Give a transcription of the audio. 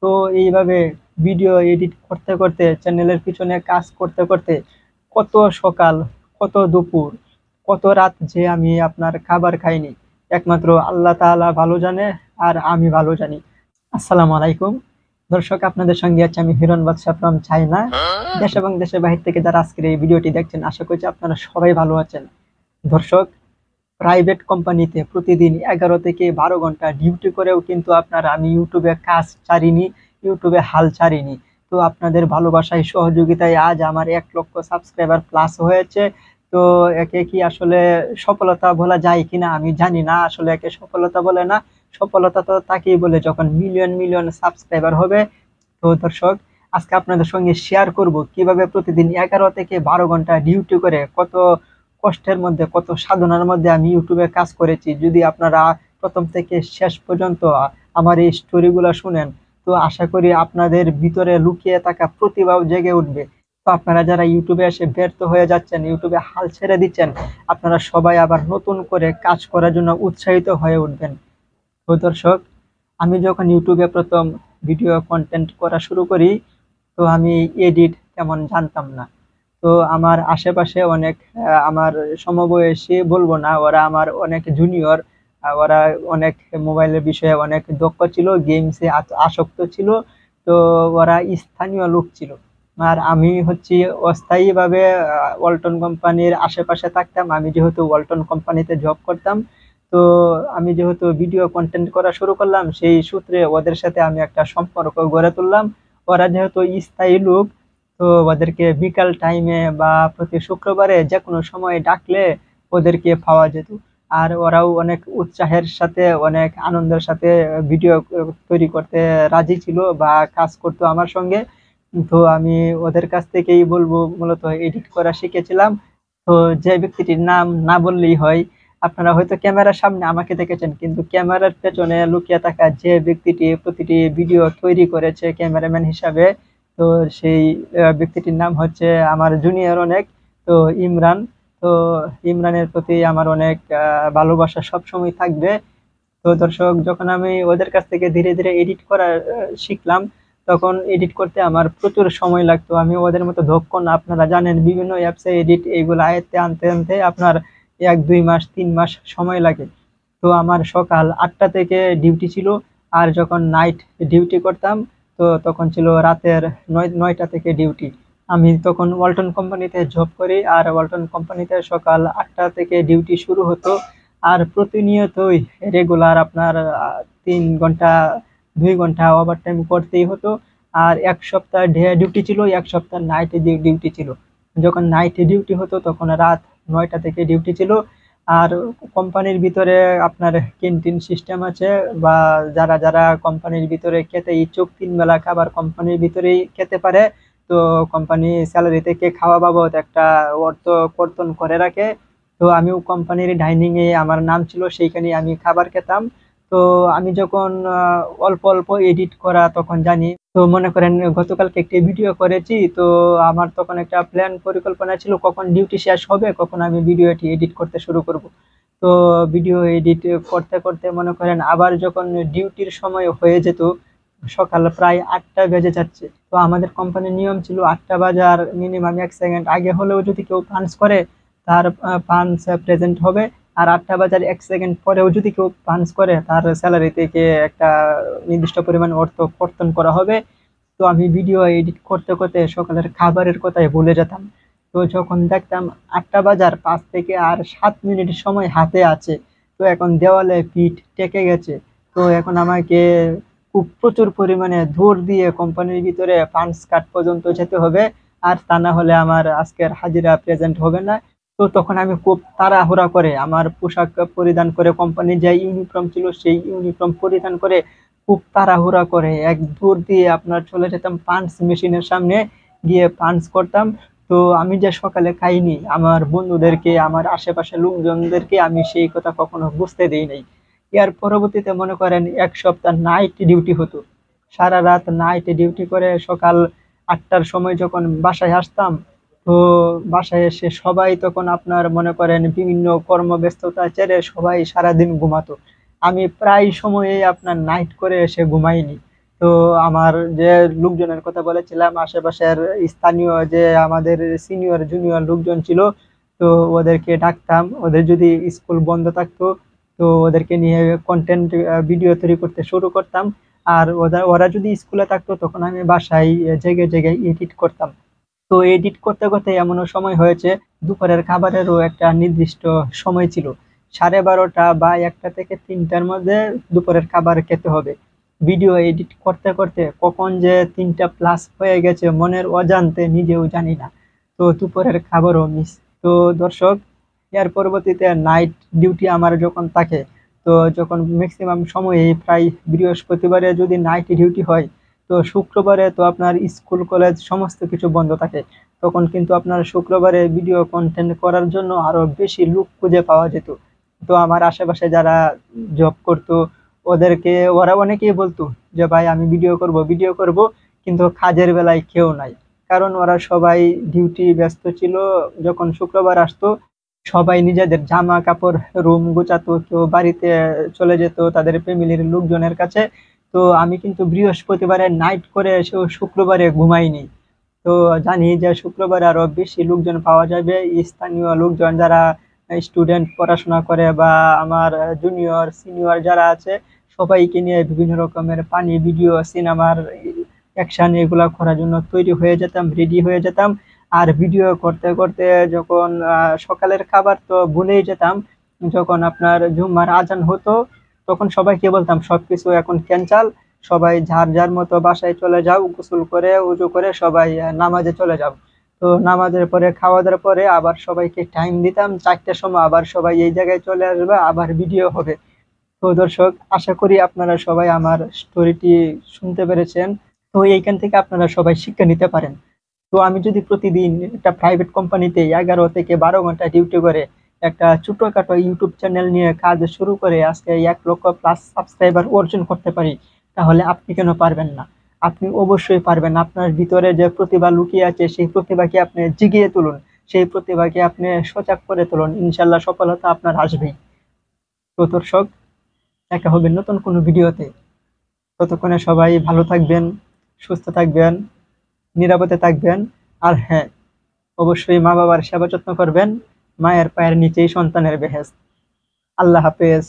তো এইভাবে video edit করতে করতে, চ্যানেলের পিছনে কাজ করতে করতে কত সকাল, কত দুপুর, কত রাত যে আমি আপনার খাবার খাইনি, একমাত্র আল্লাহ তাআলা ভালো জানে, আর আমি ভালো জানি। আসসালামু আলাইকুম দর্শক, আপনাদের সঙ্গে আছে আমি হিরণ বাদশা ফ্রম চায়না। দেশ এবং দেশের বাহির থেকে যারা আজকের এই ভিডিওটি দেখছেন, আশা করছি আপনারা সবাই ভালো আছেন। দর্শক, প্রাইভেট কোম্পানিতে প্রতিদিন 11 থেকে 12 ঘন্টা ডিউটি করেও কিন্তু আমি ইউটিউবে কাজ ছাড়িনি, ইউটিউবে হাল ছাড়িনি। তো আপনাদের ভালোবাসায়, সহযোগিতায় আজ আমার 1 লক্ষ সাবস্ক্রাইবার প্লাস হয়েছে। তো একে কি আসলে সফলতা বলা যায় কিনা আমি জানি না, আসলে একে সফলতা বলে না। সফলতা তো তাকেই বলে যখন মিলিয়ন মিলিয়ন সাবস্ক্রাইবার হবে। তো দর্শক, আজকে আপনাদের সঙ্গে শেয়ার করব কিভাবে প্রতিদিন 11 থেকে 12 ঘন্টা ডিউটি করে, কত কষ্টের মধ্যে, কত সাধনার মধ্যে আমি ইউটিউবে কাজ করেছি। যদি আপনারা প্রথম থেকে শেষ পর্যন্ত আমার এই স্টোরিগুলো শুনেন, তো আশা করি আপনাদের ভিতরে লুকিয়ে থাকা প্রতিভাও জেগে উঠবে। তো আপনারা যারা ইউটিউবে এসে ব্যর্থ হয়ে যাচ্ছেন, ইউটিউবে হাল ছেড়ে দিচ্ছেন, আপনারা সবাই আবার নতুন করে কাজ করার জন্য উৎসাহিত হয়ে উঠবেন। তো দর্শক, আমি যখন ইউটিউবে প্রথম ভিডিও কন্টেন্ট করা শুরু করি, তো আমি এডিট তেমন জানতাম না। তো আমার আশেপাশে অনেক আমার সমবয়সী বলবো না, ওরা আমার অনেক জুনিয়র। ওরা অনেক মোবাইলের বিষয়ে অনেক দক্ষ ছিল, গেমসে আসক্ত ছিল। তো ওরা স্থানীয় লোক ছিল, আর আমি হচ্ছি অস্থায়ীভাবে ওয়ালটন কোম্পানির আশেপাশে থাকতাম। আমি যেহেতু ওয়ালটন কোম্পানিতে জব করতাম, তো আমি যেহেতু ভিডিও কন্টেন্ট করা শুরু করলাম, সেই সূত্রে ওদের সাথে আমি একটা সম্পর্ক গড়ে তুললাম। ওরা যেহেতু স্থায়ী লোক, তো ওদেরকে বিকাল টাইমে বা প্রতি শুক্রবারে যে কোনো সময় ডাকলে ওদেরকে পাওয়া যেত। আর ওরাও অনেক উৎসাহের সাথে, অনেক আনন্দের সাথে ভিডিও তৈরি করতে রাজি ছিল বা কাজ করতো আমার সঙ্গে। তো আমি ওদের কাছ থেকেই বলবো মূলত এডিট করা শিখেছিলাম। তো যে ব্যক্তিটির নাম না বললেই হয়, আপনারা হয়তো ক্যামেরার সামনে আমাকে দেখেছেন, কিন্তু ক্যামেরার পেছনে লুকিয়ে থাকা যে ব্যক্তিটি প্রতিটি ভিডিও তৈরি করেছে ক্যামেরাম্যান হিসাবে, তো সেই ব্যক্তিটির নাম হচ্ছে আমার জুনিয়র অনেক, তো ইমরান। তো ইমরানের প্রতি আমার অনেক ভালোবাসা সবসময় থাকবে। তো দর্শক, যখন আমি ওদের কাছ থেকে ধীরে ধীরে এডিট করা শিখলাম, তখন এডিট করতে আমার প্রচুর সময় লাগতো। আমি ওদের মতো দক্ষ না, আপনারা জানেন বিভিন্ন অ্যাপসে এডিট এইগুলো আয়ত্তে আনতে আনতে আপনার 1 2 মাস 3 মাস সময় লাগে। তো আমার সকাল 8টা থেকে ডিউটি ছিল, আর যখন নাইট ডিউটি করতাম, তো তখন ছিল রাতের 9টা থেকে ডিউটি। আমি তখন ওয়ালটন কোম্পানিতে জব করি, আর ওয়ালটন কোম্পানিতে সকাল 8টা থেকে ডিউটি শুরু হতো। আর প্রতিনিয়তই রেগুলার আপনার 3 ঘন্টা 2 ঘন্টা ওভারটাইম করতেই হতো। আর 1 সপ্তাহ ডে ডিউটি ছিল, 1 সপ্তাহ নাইট ডিউটি ছিল। যখন নাইট ডিউটি হতো তখন রাত 9টা থেকে ডিউটি ছিল। আর কোম্পানির ভিতরে আপনার ক্যান্টিন সিস্টেম আছে, বা যারা যারা কোম্পানির ভিতরে খেতে ইচ্ছুক 3 বেলা খাবার কোম্পানির ভিতরেই খেতে পারে। তো কোম্পানি স্যালারি থেকে খাওয়া বাবদ একটা অর্থ কর্তন করে রাখে। তো আমিও কোম্পানির ডাইনিং এ আমার নাম ছিল, সেইখানে আমি খাবার খেতাম। তো আমি যখন অল্প অল্প এডিট করা তখন জানি, তো মনে করেন গতকালকে একটি ভিডিও করেছি, তো আমার তখন একটা প্ল্যান পরিকল্পনা ছিল কখন ডিউটি শেষ হবে, কখন আমি ভিডিওটি এডিট করতে শুরু করব। তো ভিডিও এডিট করতে করতে মনে করেন আবার যখন ডিউটির সময় হয়ে যেত, সকাল প্রায় 8টা বেজে যাচ্ছে। তো আমাদের কোম্পানির নিয়ম ছিল 8টা বাজার মিনিমাম 1 সেকেন্ড আগে হলেও যদি কেউ পাঞ্চ করে, তার পাঞ্চ প্রেজেন্ট হবে। আর 8টা বাজার 1 সেকেন্ড পরেও যদি কেউ পাঞ্চ করে, তার স্যালারি থেকে একটা নির্দিষ্ট পরিমাণ অর্থ কর্তন করা হবে। তো আমি ভিডিও এডিট করতে করতে সকালের খাবারের কথাই ভুলে যেতাম। তো যখন দেখতাম 8টা বাজার 5 থেকে আর 7 মিনিট সময় হাতে আছে, তো এখন দেওয়ালে পিঠ টেকে গেছে। তো এখন আমাকে খুব প্রচুর পরিমাণে দৌড় দিয়ে কোম্পানির ভিতরে পাঞ্চ কার্ড পর্যন্ত যেতে হবে, আর তা না হলে আমার আজকের হাজিরা প্রেজেন্ট হবে না। তো তখন আমি খুব তাড়াহুড়া করে আমার পোশাক পরিধান করে, কোম্পানির যে ইউনিফর্ম ছিল সেই ইউনিফর্ম পরিধান করে খুব তাড়াহুড়া করে এক দৌড় দিয়ে আপনার চলে যেতাম পাঞ্চ মেশিনের সামনে, গিয়ে পাঞ্চ করতাম। তো আমি যে সকালে খাইনি, আমার বন্ধুদেরকে, আমার আশেপাশের লোকজনদেরকে আমি সেই কথা কখনো বুঝতে দিই নাই। এর পরবর্তীতে মনে করেন 1 সপ্তাহ নাইট ডিউটি হতো, সারা রাত নাইট ডিউটি করে সকাল 8টার সময় যখন বাসায় আসতাম, তো বাসায় এসে সবাই তখন আপনার মনে করেন বিভিন্ন কর্মব্যস্ততা ছেড়ে সবাই সারাদিন ঘুমাতো। আমি প্রায় সময়ে আপনার নাইট করে এসে ঘুমাইনি। তো আমার যে লোকজনের কথা বলেছিলাম, আশেপাশের স্থানীয় যে আমাদের সিনিয়র জুনিয়র লোকজন ছিল, তো ওদেরকে ডাকতাম। ওদের যদি স্কুল বন্ধ থাকতো, তো ওদেরকে নিয়ে কন্টেন্ট ভিডিও তৈরি করতে শুরু করতাম। আর ওরা যদি স্কুলে থাকতো, তখন আমি বাসায় জেগে জেগে এডিট করতাম। তো এডিট করতে করতে এমনও সময় হয়েছে, দুপুরের খাবারেরও একটা নির্দিষ্ট সময় ছিল। 12:30 বা 1টা থেকে 3টার মধ্যে দুপুরের খাবার খেতে হবে। ভিডিও এডিট করতে করতে কখন যে 3টা প্লাস হয়ে গেছে মনের অজান্তে নিজেও জানি না। তো দুপুরের খাবারও মিস। তো দর্শক, এর পরবর্তীতে নাইট ডিউটি আমার যখন থাকে, তো যখন ম্যাক্সিমাম সময়ে প্রায় বৃহস্পতিবারে যদি নাইট ডিউটি হয়, তো শুক্রবারে তো আপনার স্কুল কলেজ সমস্ত কিছু বন্ধ থাকে। তখন কিন্তু আপনার শুক্রবারে ভিডিও কন্টেন্ট করার জন্য আরো বেশি লোক খুঁজে পাওয়া যেত। তো আমার আশেপাশে যারা জব করতো, ওরা অনেকেই বলতো যে ভাই আমি ভিডিও করব ভিডিও করব, কিন্তু কাজের বেলায় কেউ নাই। কারণ ওরা সবাই ডিউটি ব্যস্ত ছিল। যখন শুক্রবার আসতো, সবাই নিজেদের জামা কাপড় রুম গুছাতো, কেউ বাড়িতে চলে যেত তাদের ফ্যামিলির লোকজনের কাছে। তো আমি কিন্তু বৃহস্পতিবারে নাইট করে এসেও শুক্রবারে ঘুমাইনি। তো জানি যে শুক্রবারে আরো বেশি লোকজন পাওয়া যাবে, স্থানীয় লোকজন যারা স্টুডেন্ট পড়াশোনা করে, বা আমার জুনিয়র সিনিয়র যারা আছে, সবাইকে নিয়ে বিভিন্ন রকমের পানি ভিডিও সিনেমার অ্যাকশন এগুলা করার জন্য তৈরি হয়ে যেতাম, রেডি হয়ে যেতাম। আর ভিডিও করতে করতে যখন সকালের খাবার তো ভুলেই যেতাম, যখন আপনার জুম্মার আজান হতো, তখন সবাইকে বলতাম সবকিছু এখন ক্যান্সাল, সবাই যার যার মতো বাসায় চলে যাও, গোসল করে উজু করে সবাই নামাজে চলে যাও। তো নামাজের পরে খাওয়া দাওয়ার পরে আবার সবাইকে টাইম দিতাম, 4টার সময় আবার সবাই এই জায়গায় চলে আসবে, আবার ভিডিও হবে। তো দর্শক, আশা করি আপনারা সবাই আমার স্টোরিটি শুনতে পেরেছেন। তো এইখান থেকে আপনারা সবাই শিক্ষা নিতে পারেন। তো আমি যদি প্রতিদিন একটা প্রাইভেট কোম্পানিতে 11 থেকে 12 ঘন্টা ডিউটি করে একটা ছোটখাটো ইউটিউব চ্যানেল নিয়ে কাজ শুরু করে আজকে 1 লক্ষ+ সাবস্ক্রাইবার অর্জন করতে পারি, তাহলে আপনি কেন পারবেন না? আপনি অবশ্যই পারবেন। আপনার ভিতরে যে প্রতিভা লুকিয়ে আছে, সেই প্রতিভাকে আপনি জিগিয়ে তুলুন, সেই প্রতিভাকে আপনি সজাগ করে তুলুন, ইনশাল্লাহ সফলতা আপনার আসবেই। তো দর্শক, দেখা হবে নতুন কোনো ভিডিওতে। ততক্ষণে সবাই ভালো থাকবেন, সুস্থ থাকবেন, নিরাপদে থাকবেন। আর হ্যাঁ, অবশ্যই মা বাবার সেবা যত্ন করবেন। মায়ের পায়ের নিচেই সন্তানের বেহেশত। আল্লাহ হাফেজ।